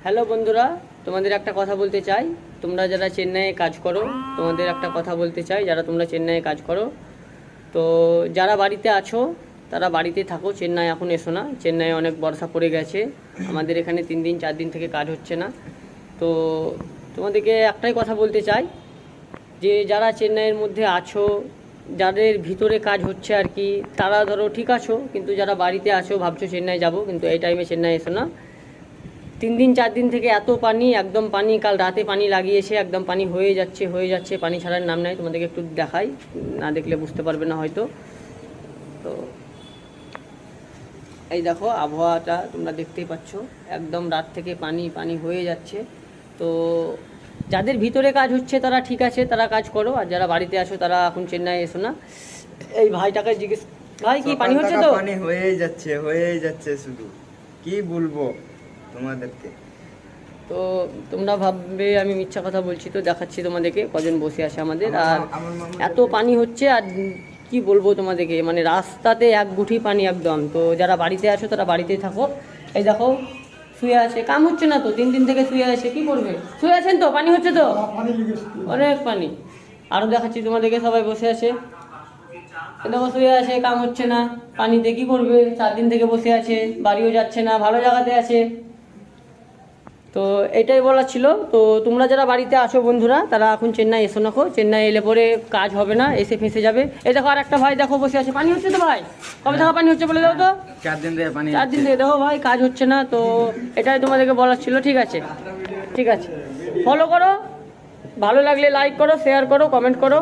Hello বন্ধুরা, তোমাদের একটা কথা বলতে চাই। তোমরা যারা চেন্নাইয়ে কাজ করো, তোমাদের একটা কথা বলতে চাই। যারা তোমরা চেন্নাইয়ে কাজ করো, তো যারা বাড়িতে আছো তারা বাড়িতে থাকো, চেন্নাই এখন এসো না। চেন্নাইয়ে অনেক বর্ষা পড়ে গেছে, আমাদের এখানে 3 দিন 4 দিন থেকে কাজ হচ্ছে না। তো তোমাদেরকে একটাই কথা বলতে চাই যে যারা চেন্নাইয়ের মধ্যে আছো, যাদের ভিতরে কাজ হচ্ছে আর কি, তারা ধরো ঠিক আছো, কিন্তু যারা বাড়িতে আছো ভাবছো চেন্নাই যাব, কিন্তু এই টাইমে চেন্নাই এসো না। 3 দিন 4 দিন থেকে এত পানি, একদম পানি। কাল রাতে পানি লাগিয়েছে, একদম পানি হয়ে যাচ্ছে, পানি ছাড়ার নাম নাই। তোমাদেরকে একটু দেখাই, না দেখলে বুঝতে পারবে না হয়তো। তো এই দেখো আবহাওয়াটা তোমরা দেখতেই পাচ্ছ, একদম রাত থেকে পানি পানি হয়ে যাচ্ছে। তো যাদের ভিতরে কাজ হচ্ছে তারা ঠিক আছে, তারা কাজ করো, আর যারা বাড়িতে আসো তারা এখন চেন্নাই এসো না। এই ভাইটাকে জিজ্ঞেস, ভাই কি পানি হচ্ছে? তো পানি হয়ে যাচ্ছে শুধু কি বলবো তোমাদেরকে। তো তোমরা ভাববে আমি মিথ্যা কথা বলছি, তো দেখাচ্ছি তোমাদেরকে কজন বসে আছে আমাদের। আর এত পানি হচ্ছে, আর কি বলবো তোমাদেরকে, মানে রাস্তাতে এক গুঠি পানি একদম। তো যারা বাড়িতে আছো তারা বাড়িতেই থাকো। এই দেখো শুয়ে আছে, কাম হচ্ছে না তো, 3 দিন থেকে শুয়ে আছে, কি করবে? শুয়ে আছেন তো, পানি হচ্ছে তো, অনেক পানি। আরও দেখাচ্ছি তোমাদেরকে, সবাই বসে আছে। দেখো শুয়ে আছে, কাম হচ্ছে না, পানিতে কি করবে? 4 দিন থেকে বসে আছে, বাড়িও যাচ্ছে না, ভালো জায়গাতে আছে। তো এটাই বলা ছিল। তো তোমরা যারা বাড়িতে আছো বন্ধুরা, তারা এখন চেন্নাই এসো না। চেন্নাই এলে পরে কাজ হবে না, এসে ফেঁসে যাবে। এই দেখো আর একটা ভাই দেখো বসে আছে, পানি হচ্ছে তো ভাই? কবে থেকে পানি হচ্ছে বলে দাও তো? 4 দিন থেকে পানি 4 দিন থেকে। দেখো ভাই কাজ হচ্ছে না, তো এটাই তোমাদেরকে বলার ছিল। ঠিক আছে, ঠিক আছে, ফলো করো, ভালো লাগলে লাইক করো, শেয়ার করো, কমেন্ট করো।